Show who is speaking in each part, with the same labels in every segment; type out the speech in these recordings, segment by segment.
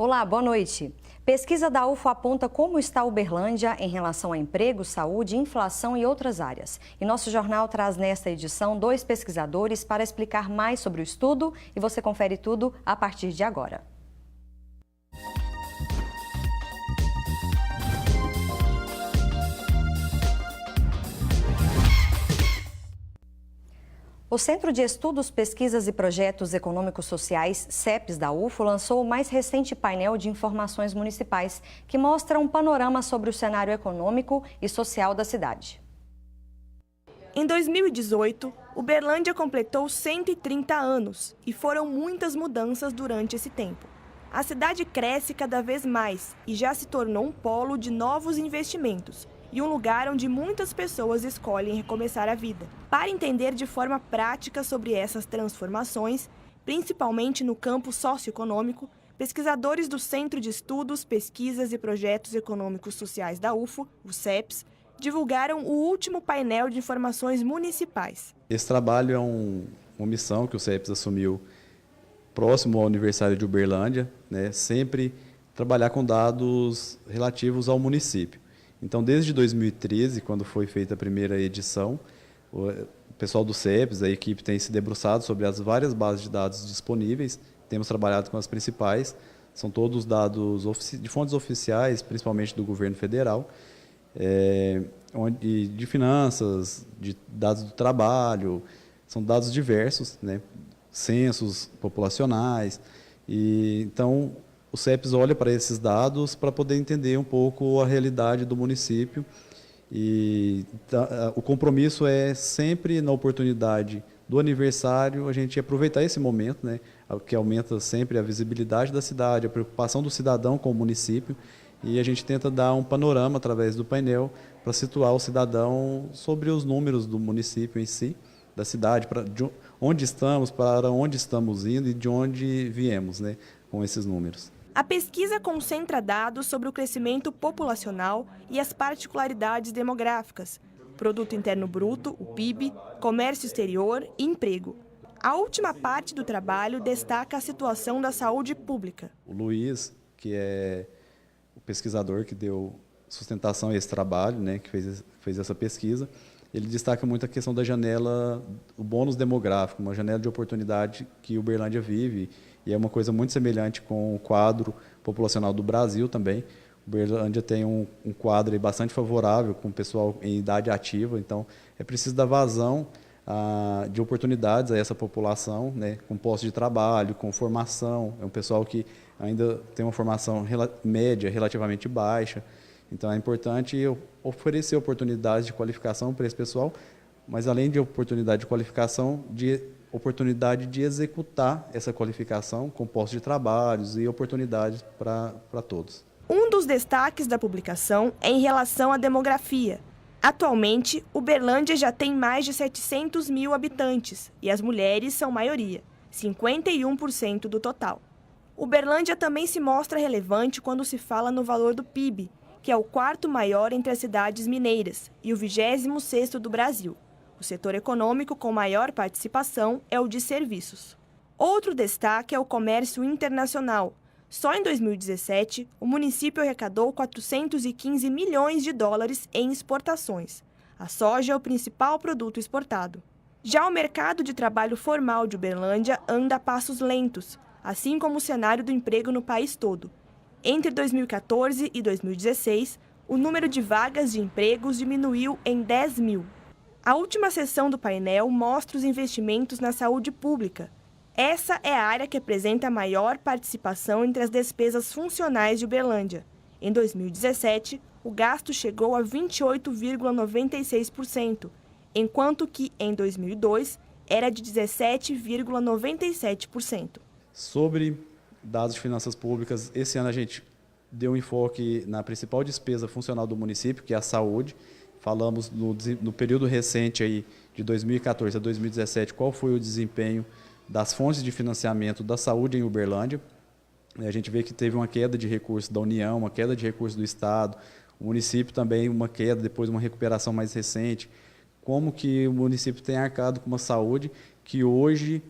Speaker 1: Olá, boa noite. Pesquisa da UFO aponta como está Uberlândia em relação a emprego, saúde, inflação e outras áreas. E nosso jornal traz nesta edição 2 pesquisadores para explicar mais sobre o estudo e você confere tudo a partir de agora. O Centro de Estudos, Pesquisas e Projetos Econômicos Sociais, CEPES, da UFO, lançou o mais recente painel de informações municipais, que mostra um panorama sobre o cenário econômico e social da cidade.
Speaker 2: Em 2018, Uberlândia completou 130 anos e foram muitas mudanças durante esse tempo. A cidade cresce cada vez mais e já se tornou um polo de novos investimentos e um lugar onde muitas pessoas escolhem recomeçar a vida. Para entender de forma prática sobre essas transformações, principalmente no campo socioeconômico, pesquisadores do Centro de Estudos, Pesquisas e Projetos Econômicos Sociais da UFO, o CEPES, divulgaram o último painel de informações municipais.
Speaker 3: Esse trabalho é uma missão que o CEPES assumiu próximo ao aniversário de Uberlândia, né, sempre trabalhar com dados relativos ao município. Então, desde 2013, quando foi feita a primeira edição, o pessoal do CEPES, a equipe tem se debruçado sobre as várias bases de dados disponíveis, temos trabalhado com as principais, são todos dados de fontes oficiais, principalmente do governo federal, de finanças, de dados do trabalho, são dados diversos, né, censos populacionais, e então o CEPES olha para esses dados para poder entender um pouco a realidade do município e o compromisso é sempre na oportunidade do aniversário a gente aproveitar esse momento, né, que aumenta sempre a visibilidade da cidade, a preocupação do cidadão com o município e a gente tenta dar um panorama através do painel para situar o cidadão sobre os números do município em si, da cidade, de onde estamos, para onde estamos indo e de onde viemos, né, com esses números.
Speaker 2: A pesquisa concentra dados sobre o crescimento populacional e as particularidades demográficas, Produto Interno Bruto, o PIB, comércio exterior e emprego. A última parte do trabalho destaca a situação da saúde pública.
Speaker 3: O Luiz, que é o pesquisador que deu sustentação a esse trabalho, né, que fez essa pesquisa, ele destaca muito a questão da janela, o bônus demográfico, uma janela de oportunidade que Uberlândia vive, e é uma coisa muito semelhante com o quadro populacional do Brasil também. Uberlândia tem um quadro aí bastante favorável com o pessoal em idade ativa, então é preciso dar vazão de oportunidades a essa população, né, com postos de trabalho, com formação, é um pessoal que ainda tem uma formação média relativamente baixa, então é importante oferecer oportunidades de qualificação para esse pessoal, mas além de oportunidade de qualificação, de oportunidade de executar essa qualificação com postos de trabalhos e oportunidades para todos.
Speaker 2: Um dos destaques da publicação é em relação à demografia. Atualmente, Uberlândia já tem mais de 700 mil habitantes e as mulheres são maioria, 51% do total. Uberlândia também se mostra relevante quando se fala no valor do PIB, que é o 4º maior entre as cidades mineiras e o 26º do Brasil. O setor econômico com maior participação é o de serviços. Outro destaque é o comércio internacional. Só em 2017, o município arrecadou 415 milhões de dólares em exportações. A soja é o principal produto exportado. Já o mercado de trabalho formal de Uberlândia anda a passos lentos, assim como o cenário do emprego no país todo. Entre 2014 e 2016, o número de vagas de empregos diminuiu em 10 mil. A última seção do painel mostra os investimentos na saúde pública. Essa é a área que apresenta a maior participação entre as despesas funcionais de Uberlândia. Em 2017, o gasto chegou a 28,96%, enquanto que em 2002 era de 17,97%.
Speaker 3: Sobre dados de finanças públicas, esse ano a gente deu um enfoque na principal despesa funcional do município, que é a saúde. Falamos no período recente aí, de 2014 a 2017, qual foi o desempenho das fontes de financiamento da saúde em Uberlândia. A gente vê que teve uma queda de recursos da União, uma queda de recursos do Estado, o município também uma queda, depois uma recuperação mais recente. Como que o município tem arcado com uma saúde que hoje,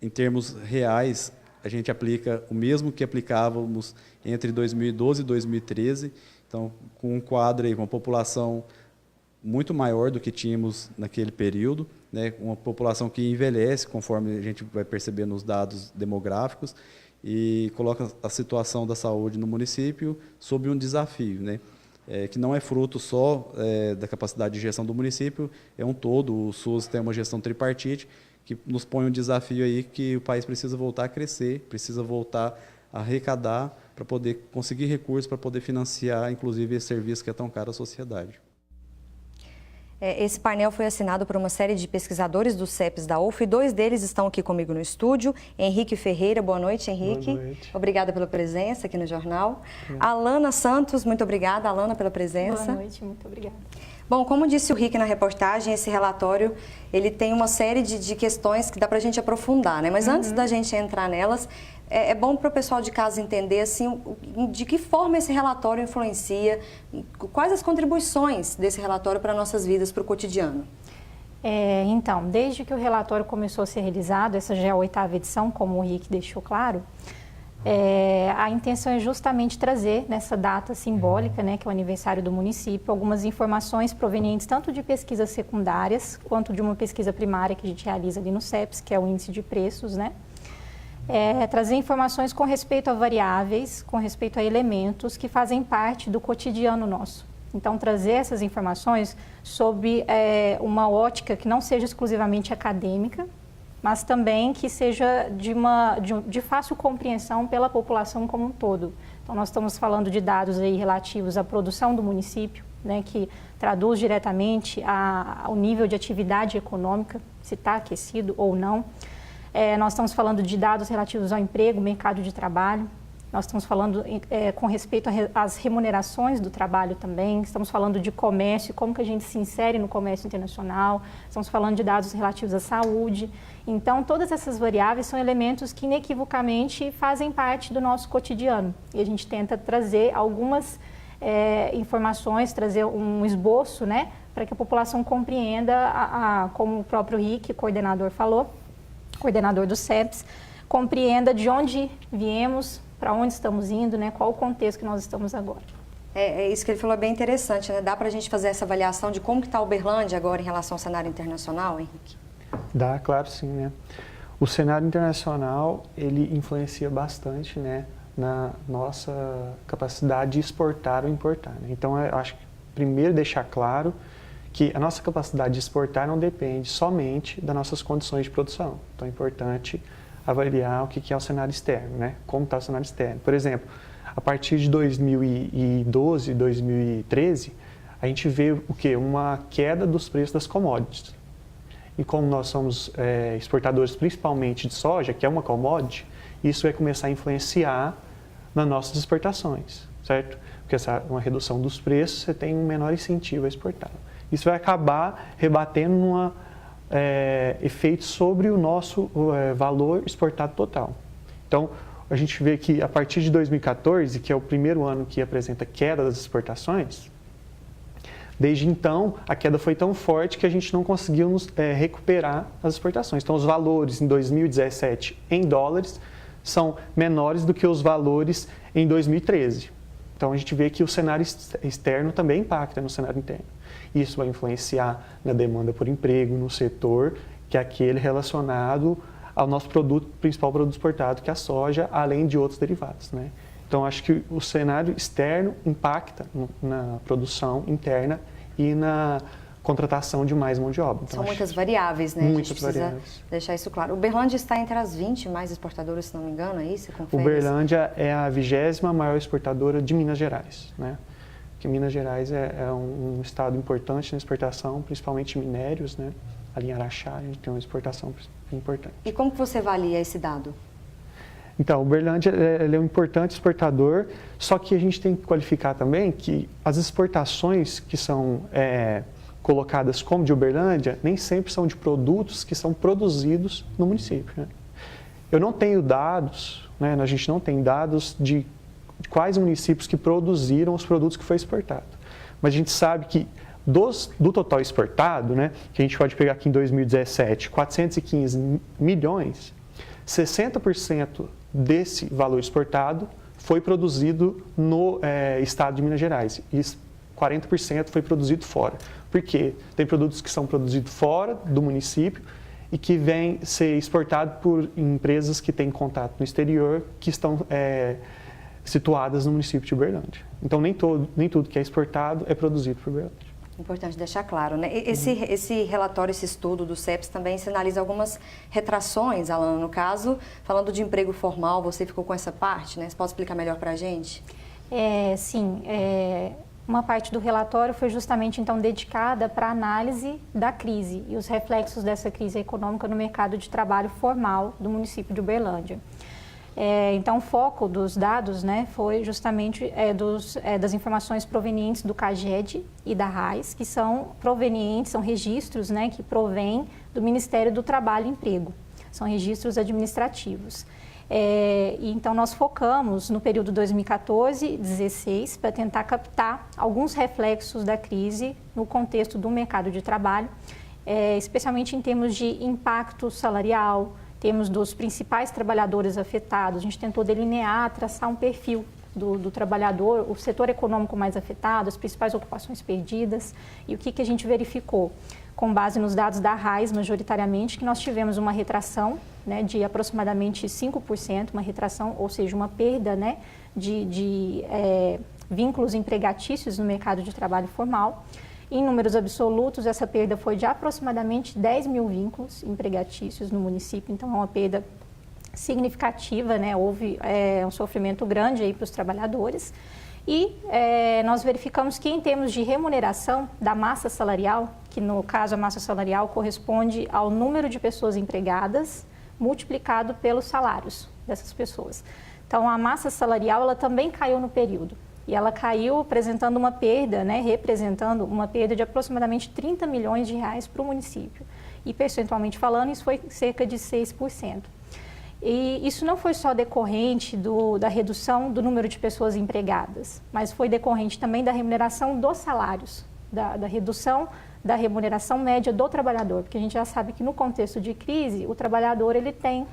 Speaker 3: em termos reais, a gente aplica o mesmo que aplicávamos entre 2012 e 2013, então com um quadro aí, com uma população muito maior do que tínhamos naquele período, né, uma população que envelhece, conforme a gente vai perceber nos dados demográficos, e coloca a situação da saúde no município sob um desafio, né, que não é fruto só da capacidade de gestão do município, é um todo. O SUS tem uma gestão tripartite que nos põe um desafio aí que o país precisa voltar a crescer, precisa voltar a arrecadar para poder conseguir recursos para poder financiar, inclusive, esse serviço que é tão caro à sociedade.
Speaker 1: Esse painel foi assinado por uma série de pesquisadores do CEPES da UF e 2 deles estão aqui comigo no estúdio. Henrique Ferreira, boa noite, Henrique.
Speaker 4: Boa noite.
Speaker 1: Obrigada pela presença aqui no jornal. Alana Santos, muito obrigada, Alana, pela presença.
Speaker 5: Boa noite, muito obrigada.
Speaker 1: Bom, como disse o Rick na reportagem, esse relatório ele tem uma série de questões que dá para a gente aprofundar, né? Mas antes da gente entrar nelas, é bom para o pessoal de casa entender assim, de que forma esse relatório influencia, quais as contribuições desse relatório para nossas vidas, para o cotidiano.
Speaker 5: Então, desde que o relatório começou a ser realizado, essa já é a 8ª edição, como o Rick deixou claro, a intenção é justamente trazer nessa data simbólica, né, que é o aniversário do município, algumas informações provenientes tanto de pesquisas secundárias quanto de uma pesquisa primária que a gente realiza ali no CEPES, que é o índice de preços, né? Trazer informações com respeito a variáveis, com respeito a elementos que fazem parte do cotidiano nosso. Então, trazer essas informações sob uma ótica que não seja exclusivamente acadêmica, mas também que seja de fácil compreensão pela população como um todo. Então, nós estamos falando de dados aí relativos à produção do município, né, que traduz diretamente ao nível de atividade econômica, se está aquecido ou não. Nós estamos falando de dados relativos ao emprego, mercado de trabalho. Nós estamos falando com respeito às remunerações do trabalho também. Estamos falando de comércio, como que a gente se insere no comércio internacional. Estamos falando de dados relativos à saúde. Então, todas essas variáveis são elementos que inequivocamente fazem parte do nosso cotidiano. E a gente tenta trazer algumas informações, trazer um esboço, né, para que a população compreenda, como o próprio Rick, coordenador, falou, coordenador do CEPES, compreenda de onde viemos, para onde estamos indo, né, qual o contexto que nós estamos agora.
Speaker 1: Isso que ele falou é bem interessante, né? Dá para a gente fazer essa avaliação de como que está Uberlândia agora em relação ao cenário internacional, Henrique?
Speaker 4: Dá, claro, sim, né? O cenário internacional, ele influencia bastante, né, na nossa capacidade de exportar ou importar, né? Então, eu acho que primeiro deixar claro que a nossa capacidade de exportar não depende somente das nossas condições de produção. Então, é importante avaliar o que é o cenário externo, né? Como está o cenário externo. Por exemplo, a partir de 2012, 2013, a gente vê o quê? Uma queda dos preços das commodities. E como nós somos exportadores principalmente de soja, que é uma commodity, isso vai começar a influenciar nas nossas exportações, certo? Porque uma redução dos preços, você tem um menor incentivo a exportar. Isso vai acabar rebatendo num efeito sobre o nosso valor exportado total. Então, a gente vê que a partir de 2014, que é o primeiro ano que apresenta queda das exportações, desde então a queda foi tão forte que a gente não conseguiu recuperar as exportações. Então, os valores em 2017 em dólares são menores do que os valores em 2013. Então, a gente vê que o cenário externo também impacta no cenário interno. Isso vai influenciar na demanda por emprego, no setor, que é aquele relacionado ao nosso principal produto exportado, que é a soja, além de outros derivados, né? Então, acho que o cenário externo impacta na produção interna e na contratação de mais mão de obra. Então,
Speaker 1: são muitas variáveis, né?
Speaker 4: Muitas
Speaker 1: a gente precisa
Speaker 4: variáveis.
Speaker 1: Deixar isso claro. Uberlândia está entre as 20 mais exportadoras, se não me engano, é isso?
Speaker 4: Uberlândia é a 20ª maior exportadora de Minas Gerais, né? Porque Minas Gerais é um estado importante na exportação, principalmente minérios, né? Ali em Araxá, a gente tem uma exportação importante.
Speaker 1: E como que você avalia esse dado?
Speaker 4: Então, Uberlândia é um importante exportador, só que a gente tem que qualificar também que as exportações que são colocadas como de Uberlândia nem sempre são de produtos que são produzidos no município, né? Eu não tenho dados, né? A gente não tem dados de quais municípios que produziram os produtos que foi exportado. Mas a gente sabe que do total exportado, né, que a gente pode pegar aqui em 2017, 415 milhões, 60% desse valor exportado foi produzido no estado de Minas Gerais e 40% foi produzido fora. Por quê? Tem produtos que são produzidos fora do município e que vêm ser exportados por empresas que têm contato no exterior, que estão situadas no município de Uberlândia. Então, nem tudo que é exportado é produzido por Uberlândia.
Speaker 1: Importante deixar claro, né? Esse relatório, esse estudo do CEPES também sinaliza algumas retrações, Alana. No caso, falando de emprego formal, você ficou com essa parte, né? Você pode explicar melhor para a gente?
Speaker 5: Sim, uma parte do relatório foi justamente, então, dedicada para a análise da crise e os reflexos dessa crise econômica no mercado de trabalho formal do município de Uberlândia. Então, o foco dos dados, né, foi justamente das informações provenientes do CAGED e da RAIS, que são provenientes, são registros, né, que provêm do Ministério do Trabalho e Emprego, são registros administrativos. Então, nós focamos no período 2014-16 para tentar captar alguns reflexos da crise no contexto do mercado de trabalho, especialmente em termos de impacto salarial, temos dos principais trabalhadores afetados. A gente tentou delinear, traçar um perfil do trabalhador, o setor econômico mais afetado, as principais ocupações perdidas. E o que a gente verificou? Com base nos dados da RAIS, majoritariamente, que nós tivemos uma retração, né, de aproximadamente 5%, uma retração, ou seja, uma perda, né, de vínculos empregatícios no mercado de trabalho formal. Em números absolutos, essa perda foi de aproximadamente 10 mil vínculos empregatícios no município, então é uma perda significativa, né? Houve um sofrimento grande aí para os trabalhadores. E nós verificamos que, em termos de remuneração da massa salarial, que no caso a massa salarial corresponde ao número de pessoas empregadas multiplicado pelos salários dessas pessoas. Então, a massa salarial ela também caiu no período. E ela caiu apresentando uma perda, né, representando uma perda de aproximadamente 30 milhões de reais para o município. E, percentualmente falando, isso foi cerca de 6%. E isso não foi só decorrente da redução do número de pessoas empregadas, mas foi decorrente também da remuneração dos salários, da redução da remuneração média do trabalhador, porque a gente já sabe que no contexto de crise, o trabalhador ele tem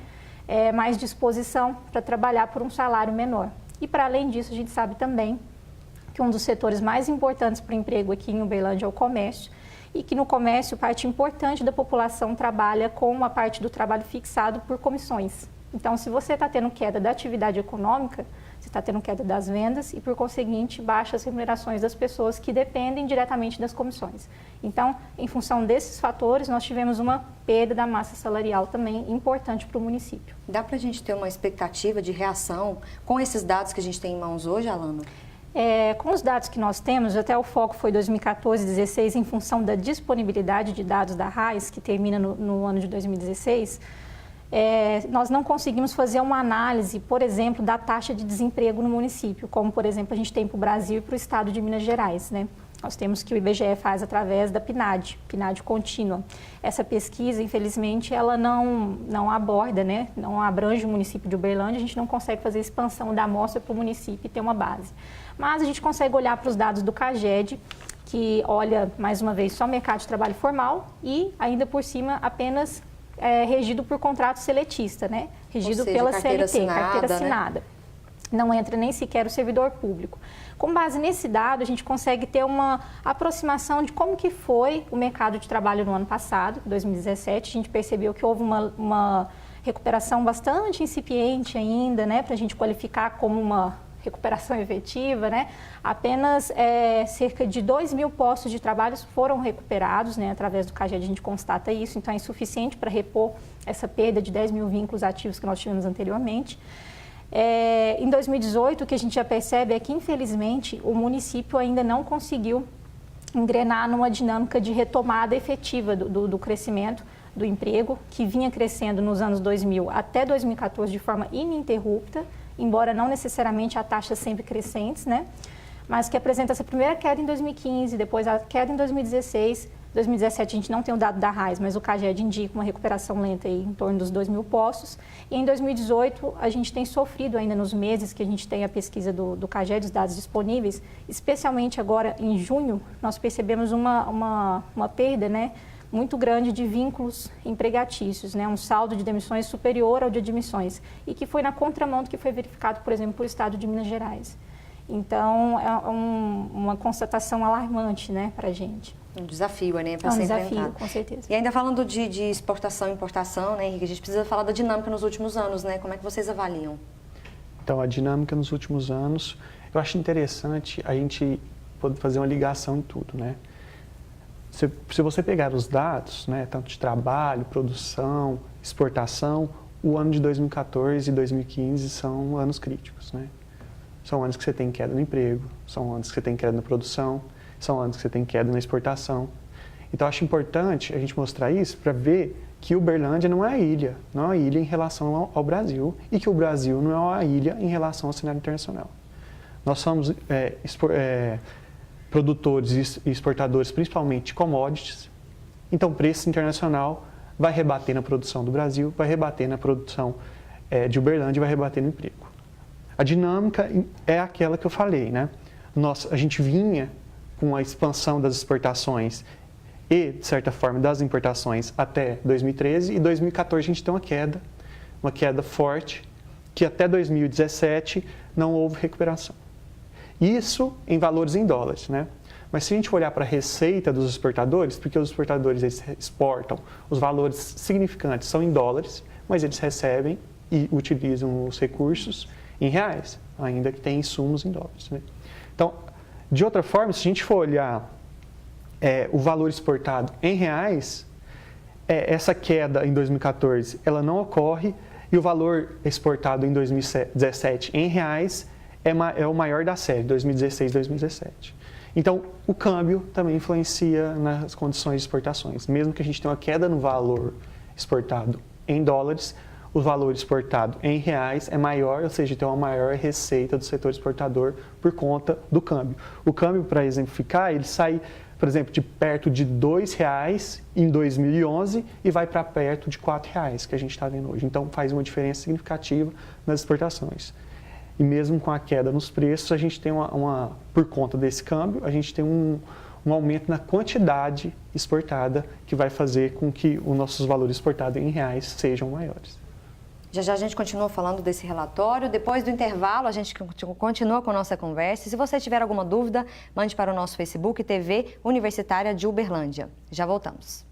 Speaker 5: mais disposição para trabalhar por um salário menor. E, para além disso, a gente sabe também que um dos setores mais importantes para o emprego aqui em Uberlândia é o comércio, e que no comércio, parte importante da população trabalha com uma parte do trabalho fixado por comissões. Então, se você está tendo queda da atividade econômica, você está tendo queda das vendas e, por conseguinte, baixas remunerações das pessoas que dependem diretamente das comissões. Então, em função desses fatores, nós tivemos uma perda da massa salarial também importante para o município.
Speaker 1: Dá para a gente ter uma expectativa de reação com esses dados que a gente tem em mãos hoje, Alana?
Speaker 5: Com os dados que nós temos, até o foco foi 2014-16, em função da disponibilidade de dados da RAIS, que termina no ano de 2016, nós não conseguimos fazer uma análise, por exemplo, da taxa de desemprego no município, como, por exemplo, a gente tem para o Brasil e para o estado de Minas Gerais, né? Nós temos que o IBGE faz através da PNAD contínua. Essa pesquisa, infelizmente, ela não aborda, né? Não abrange o município de Uberlândia, a gente não consegue fazer expansão da amostra para o município e ter uma base. Mas a gente consegue olhar para os dados do CAGED, que olha, mais uma vez, só mercado de trabalho formal e, ainda por cima, apenas regido por contrato seletista, né? Regido pela CLT, carteira assinada. Né? Não entra nem sequer o servidor público. Com base nesse dado, a gente consegue ter uma aproximação de como que foi o mercado de trabalho no ano passado, 2017. A gente percebeu que houve uma recuperação bastante incipiente ainda, né? Para a gente qualificar como uma recuperação efetiva, né? Apenas cerca de 2 mil postos de trabalho foram recuperados, né? Através do CAGED a gente constata isso, então é insuficiente para repor essa perda de 10 mil vínculos ativos que nós tivemos anteriormente. Em 2018, o que a gente já percebe é que, infelizmente, o município ainda não conseguiu engrenar numa dinâmica de retomada efetiva do crescimento do emprego, que vinha crescendo nos anos 2000 até 2014 de forma ininterrupta, embora não necessariamente a taxas sempre crescentes, né? Mas que apresenta essa primeira queda em 2015, depois a queda em 2016, 2017 a gente não tem o dado da RAIS, mas o CAGED indica uma recuperação lenta aí, em torno dos 2 mil postos. E em 2018 a gente tem sofrido ainda nos meses que a gente tem a pesquisa do CAGED, os dados disponíveis, especialmente agora em junho, nós percebemos uma perda, né, muito grande de vínculos empregatícios, né? Um saldo de demissões superior ao de admissões, e que foi na contramão do que foi verificado, por exemplo, pelo Estado de Minas Gerais. Então, é uma constatação alarmante, né, para a gente.
Speaker 1: Um desafio, né, para
Speaker 5: É um
Speaker 1: ser
Speaker 5: desafio,
Speaker 1: enfrentado.
Speaker 5: com certeza.
Speaker 1: E ainda falando de exportação e importação, né, Henrique, a gente precisa falar da dinâmica nos últimos anos, né? Como é que vocês avaliam?
Speaker 4: Então, a dinâmica nos últimos anos, eu acho interessante a gente poder fazer uma ligação em tudo, né? Se você pegar os dados, né, tanto de trabalho, produção, exportação, o ano de 2014 e 2015 são anos críticos, né? São anos que você tem queda no emprego, são anos que você tem queda na produção, são anos que você tem queda na exportação. Então, acho importante a gente mostrar isso para ver que Uberlândia não é uma ilha em relação ao Brasil, e que o Brasil não é uma ilha em relação ao cenário internacional. Nós somos produtores e exportadores principalmente de commodities, então o preço internacional vai rebater na produção do Brasil, vai rebater na produção de Uberlândia e vai rebater no emprego. A dinâmica é aquela que eu falei, né? A gente vinha com a expansão das exportações e, de certa forma, das importações até 2013, e 2014 a gente tem uma queda forte, que até 2017 não houve recuperação. Isso em valores em dólares, né? Mas se a gente olhar para a receita dos exportadores, porque os exportadores eles exportam, os valores significantes são em dólares, mas eles recebem e utilizam os recursos em reais, ainda que tenha insumos em dólares, né? Então, de outra forma, se a gente for olhar o valor exportado em reais, essa queda em 2014 ela não ocorre, e o valor exportado em 2017 em reais é o maior da série, 2016 e 2017. Então, o câmbio também influencia nas condições de exportações. Mesmo que a gente tenha uma queda no valor exportado em dólares, o valor exportado em reais é maior, ou seja, tem uma maior receita do setor exportador por conta do câmbio. O câmbio, para exemplificar, ele sai, por exemplo, de perto de R$ 2,00 em 2011 e vai para perto de R$ 4,00 que a gente está vendo hoje. Então, faz uma diferença significativa nas exportações. E mesmo com a queda nos preços, a gente tem por conta desse câmbio, a gente tem um aumento na quantidade exportada, que vai fazer com que os nossos valores exportados em reais sejam maiores.
Speaker 1: Já já a gente continua falando desse relatório. Depois do intervalo, a gente continua com a nossa conversa. E se você tiver alguma dúvida, mande para o nosso Facebook TV Universitária de Uberlândia. Já voltamos.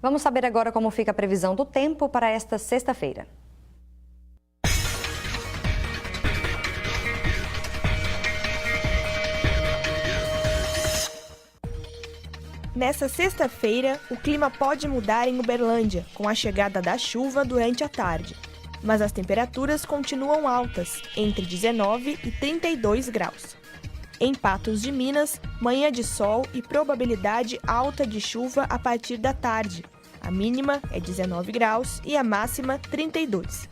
Speaker 1: Vamos saber agora como fica a previsão do tempo para esta sexta-feira.
Speaker 2: Nessa sexta-feira, o clima pode mudar em Uberlândia, com a chegada da chuva durante a tarde. Mas as temperaturas continuam altas, entre 19 e 32 graus. Em Patos de Minas, manhã de sol e probabilidade alta de chuva a partir da tarde. A mínima é 19 graus e a máxima 32.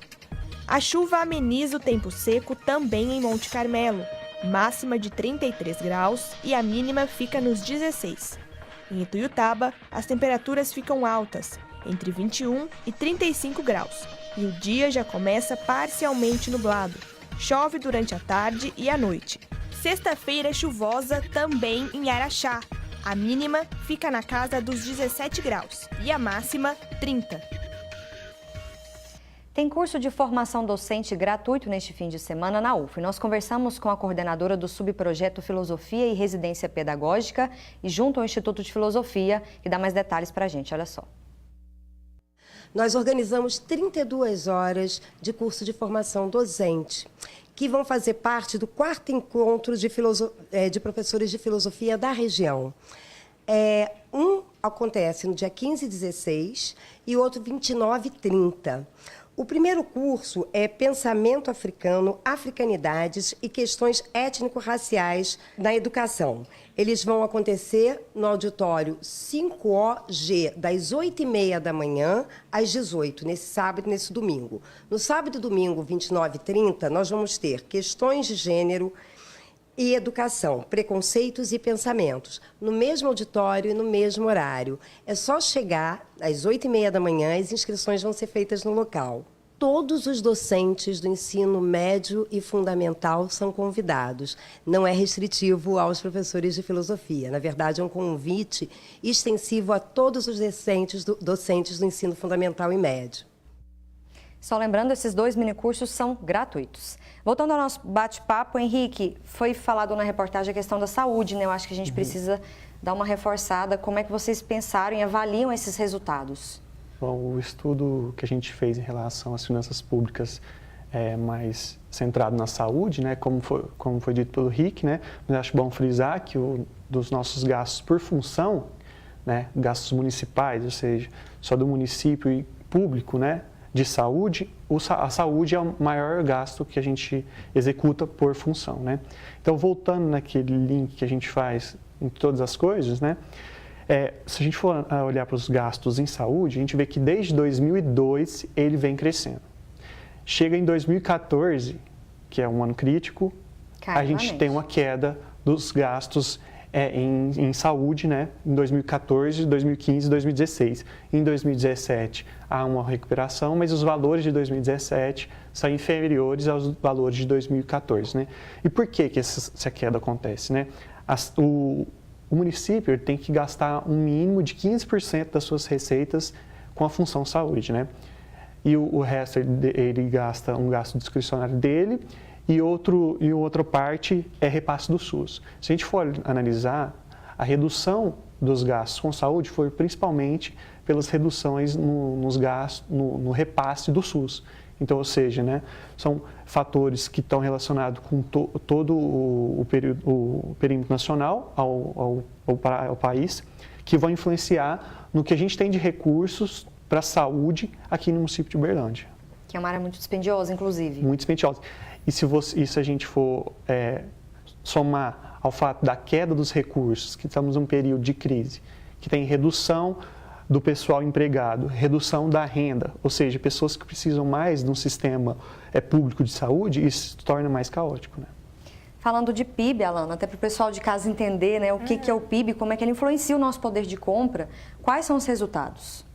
Speaker 2: A chuva ameniza o tempo seco também em Monte Carmelo, máxima de 33 graus e a mínima fica nos 16. Em Ituiutaba, as temperaturas ficam altas, entre 21 e 35 graus, e o dia já começa parcialmente nublado. Chove durante a tarde e a noite. Sexta-feira chuvosa também em Araxá. A mínima fica na casa dos 17 graus e a máxima 30.
Speaker 1: Tem curso de formação docente gratuito neste fim de semana na UF. Nós conversamos com a coordenadora do subprojeto Filosofia e Residência Pedagógica e junto ao Instituto de Filosofia, que dá mais detalhes para a gente. Olha só.
Speaker 6: Nós organizamos 32 horas de curso de formação docente, que vão fazer parte do 4º encontro de professores de filosofia da região. Um acontece no dia 15 e 16 e outro 29 e 30. O primeiro curso é Pensamento Africano, Africanidades e Questões Étnico-Raciais na Educação. Eles vão acontecer no auditório 5OG, das 8h30 da manhã às 18h, nesse sábado e nesse domingo. No sábado e domingo, 29 e 30, nós vamos ter Questões de Gênero e Educação, Preconceitos e Pensamentos, no mesmo auditório e no mesmo horário. É só chegar às 8h30 da manhã, as inscrições vão ser feitas no local. Todos os docentes do ensino médio e fundamental são convidados. Não é restritivo aos professores de filosofia. Na verdade, é um convite extensivo a todos os docentes do ensino fundamental e médio.
Speaker 1: Só lembrando, esses 2 minicursos são gratuitos. Voltando ao nosso bate-papo, Henrique, foi falado na reportagem a questão da saúde, né? Eu acho que a gente precisa dar uma reforçada. Como é que vocês pensaram e avaliam esses resultados?
Speaker 4: Bom, o estudo que a gente fez em relação às finanças públicas é mais centrado na saúde, né? Como foi dito pelo Rick, né? Mas acho bom frisar que dos nossos gastos por função, né? Gastos municipais, ou seja, só do município e público, né? De saúde, a saúde é o maior gasto que a gente executa por função, né? Então, voltando naquele link que a gente faz em todas as coisas, né? Se a gente for olhar para os gastos em saúde, a gente vê que desde 2002 ele vem crescendo. Chega em 2014, que é um ano crítico, a gente tem uma queda dos gastos em saúde, né? Em 2014, 2015 e 2016. Em 2017 há uma recuperação, mas os valores de 2017 são inferiores aos valores de 2014, né? E por que essa queda acontece, né? O município tem que gastar um mínimo de 15% das suas receitas com a função saúde, né? E o resto ele gasta um gasto discricionário dele e outra parte é repasse do SUS. Se a gente for analisar, a redução dos gastos com saúde foi principalmente pelas reduções nos gastos, no repasse do SUS. Então, ou seja, né, são fatores que estão relacionados com todo o perímetro nacional ao país, que vão influenciar no que a gente tem de recursos para a saúde aqui no município de Uberlândia.
Speaker 1: Que é uma área muito dispendiosa, inclusive.
Speaker 4: Muito dispendiosa. E se a gente for somar ao fato da queda dos recursos, que estamos num período de crise, que tem redução do pessoal empregado, redução da renda, ou seja, pessoas que precisam mais de um sistema público de saúde, isso se torna mais caótico, né?
Speaker 1: Falando de PIB, Alana, até para o pessoal de casa entender, né, o que é o PIB, como é que ele influencia o nosso poder de compra, quais são os resultados?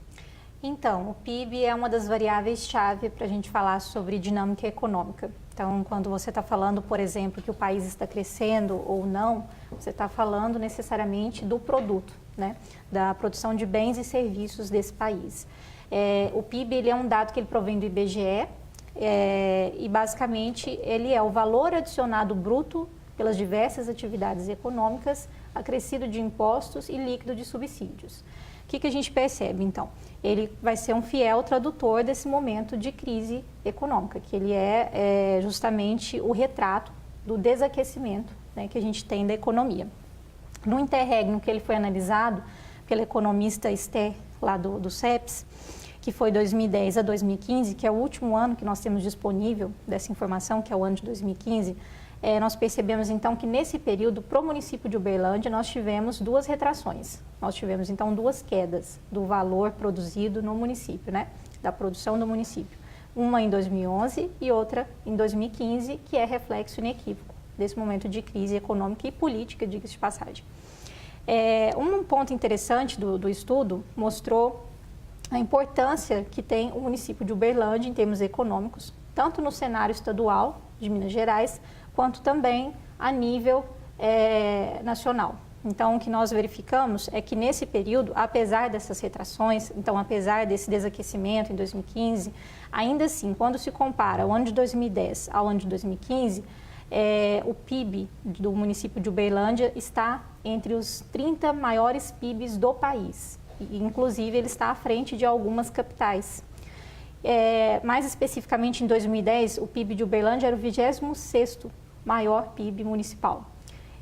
Speaker 5: Então, o PIB é uma das variáveis-chave para a gente falar sobre dinâmica econômica. Então, quando você está falando, por exemplo, que o país está crescendo ou não, você está falando necessariamente do produto, né? Da produção de bens e serviços desse país. O PIB ele é um dado que ele provém do IBGE e, basicamente, ele é o valor adicionado bruto pelas diversas atividades econômicas acrescido de impostos e líquido de subsídios. O que a gente percebe, então? Ele vai ser um fiel tradutor desse momento de crise econômica, que ele é justamente o retrato do desaquecimento, né, que a gente tem da economia. No interregno que ele foi analisado pela economista Esther, lá do CEPES, que foi 2010 a 2015, que é o último ano que nós temos disponível dessa informação, que é o ano de 2015, nós percebemos então que nesse período, para o município de Uberlândia, nós tivemos duas retrações. Nós tivemos então duas quedas do valor produzido no município, né? Da produção do município. Uma em 2011 e outra em 2015, que é reflexo inequívoco desse momento de crise econômica e política, diga-se de passagem. Um ponto interessante do estudo mostrou a importância que tem o município de Uberlândia em termos econômicos, tanto no cenário estadual de Minas Gerais, quanto também a nível nacional. Então, o que nós verificamos é que nesse período, apesar dessas retrações, então apesar desse desaquecimento em 2015, ainda assim, quando se compara o ano de 2010 ao ano de 2015, o PIB do município de Uberlândia está entre os 30 maiores PIBs do país. E, inclusive, ele está à frente de algumas capitais. Mais especificamente, em 2010, o PIB de Uberlândia era o 26º maior PIB municipal.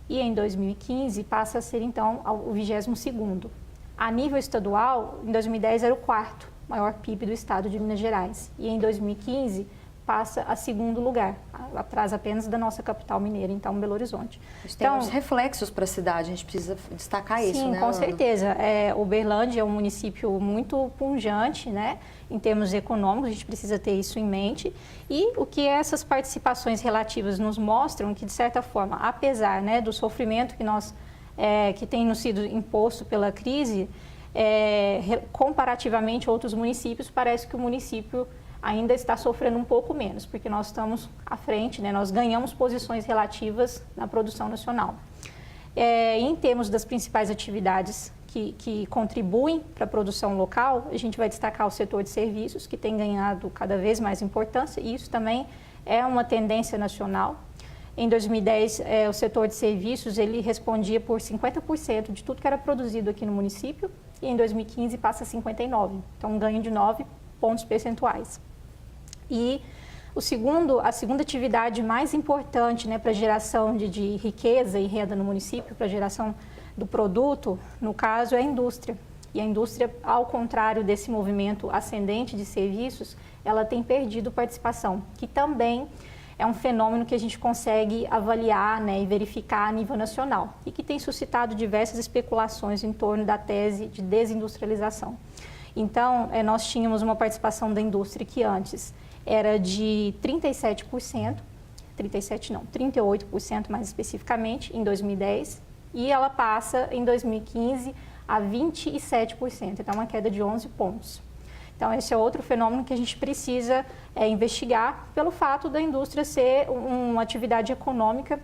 Speaker 5: E em 2015 passa a ser, então, o 22º. A nível estadual, em 2010 era o 4º maior PIB do estado de Minas Gerais. E em 2015 passa a 2º lugar, atrás apenas da nossa capital mineira, então Belo Horizonte.
Speaker 1: Tem uns reflexos para a cidade, a gente precisa destacar isso, né?
Speaker 5: Sim, com certeza. Uberlândia é um município muito pujante, né? Em termos econômicos, a gente precisa ter isso em mente. E o que essas participações relativas nos mostram, que de certa forma, apesar, né, do sofrimento que tem nos sido imposto pela crise, comparativamente a outros municípios, parece que o município ainda está sofrendo um pouco menos, porque nós estamos à frente, né? Nós ganhamos posições relativas na produção nacional. Em termos das principais atividades que contribuem para a produção local, a gente vai destacar o setor de serviços, que tem ganhado cada vez mais importância, e isso também é uma tendência nacional. Em 2010, o setor de serviços ele respondia por 50% de tudo que era produzido aqui no município, e em 2015 passa a 59%, então um ganho de 9 pontos percentuais. E a segunda atividade mais importante, né, para a geração de riqueza e renda no município, para a geração do produto, no caso, é a indústria. E a indústria, ao contrário desse movimento ascendente de serviços, ela tem perdido participação, que também é um fenômeno que a gente consegue avaliar, né, e verificar a nível nacional e que tem suscitado diversas especulações em torno da tese de desindustrialização. Então, nós tínhamos uma participação da indústria que antes era de 37%, 38% mais especificamente, em 2010, e ela passa em 2015 a 27%, então uma queda de 11 pontos. Então, esse é outro fenômeno que a gente precisa investigar pelo fato da indústria ser uma atividade econômica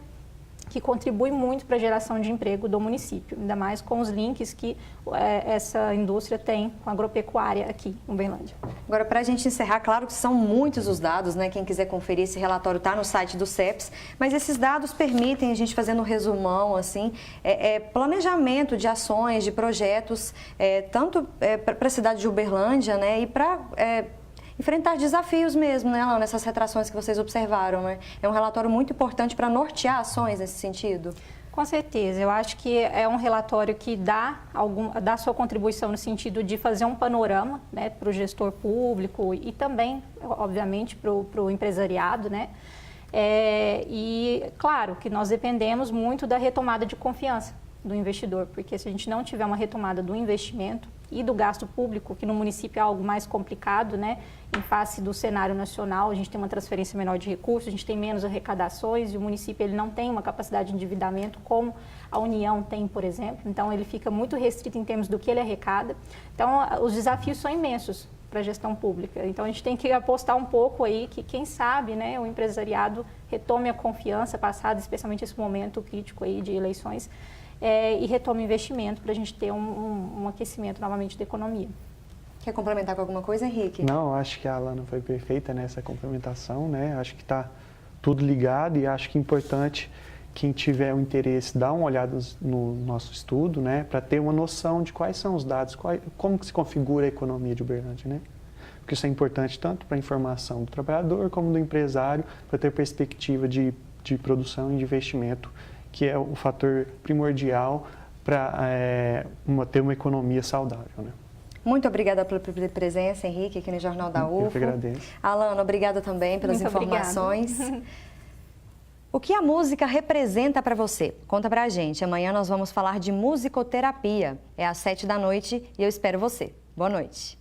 Speaker 5: que contribui muito para a geração de emprego do município, ainda mais com os links que essa indústria tem com a agropecuária aqui em Uberlândia.
Speaker 1: Agora, para a gente encerrar, claro que são muitos os dados, né? Quem quiser conferir esse relatório está no site do CEPES, mas esses dados permitem a gente fazer um resumão, assim, planejamento de ações, de projetos, tanto para a cidade de Uberlândia, né? E para enfrentar desafios mesmo, né, Alana, nessas retrações que vocês observaram, né? É um relatório muito importante para nortear ações nesse sentido.
Speaker 5: Com certeza, eu acho que é um relatório que dá sua contribuição no sentido de fazer um panorama, né, para o gestor público e também, obviamente, para o empresariado, né? E, claro, que nós dependemos muito da retomada de confiança do investidor, porque se a gente não tiver uma retomada do investimento e do gasto público, que no município é algo mais complicado, né? Em face do cenário nacional, a gente tem uma transferência menor de recursos, a gente tem menos arrecadações e o município ele não tem uma capacidade de endividamento como a União tem, por exemplo. Então, ele fica muito restrito em termos do que ele arrecada. Então, os desafios são imensos para a gestão pública. Então, a gente tem que apostar um pouco aí que, quem sabe, né, o empresariado retome a confiança, passado especialmente esse momento crítico aí de eleições, e retome investimento para a gente ter um aquecimento novamente da economia.
Speaker 1: Quer complementar com alguma coisa, Henrique?
Speaker 4: Não, acho que a Alana foi perfeita nessa complementação, né? Acho que está tudo ligado e acho que é importante quem tiver o interesse, dá uma olhada no nosso estudo, né, para ter uma noção de quais são os dados, como que se configura a economia de Uberlândia, né? Porque isso é importante tanto para a informação do trabalhador como do empresário, para ter perspectiva de produção e de investimento, que é o fator primordial para ter uma economia saudável, né?
Speaker 1: Muito obrigada pela presença, Henrique, aqui no Jornal da UFO.
Speaker 4: Eu que agradeço.
Speaker 1: Alana, obrigada também pelas
Speaker 5: Muito
Speaker 1: informações.
Speaker 5: obrigada.
Speaker 1: O que a música representa para você? Conta pra gente. Amanhã nós vamos falar de musicoterapia. É às 7 da noite e eu espero você. Boa noite.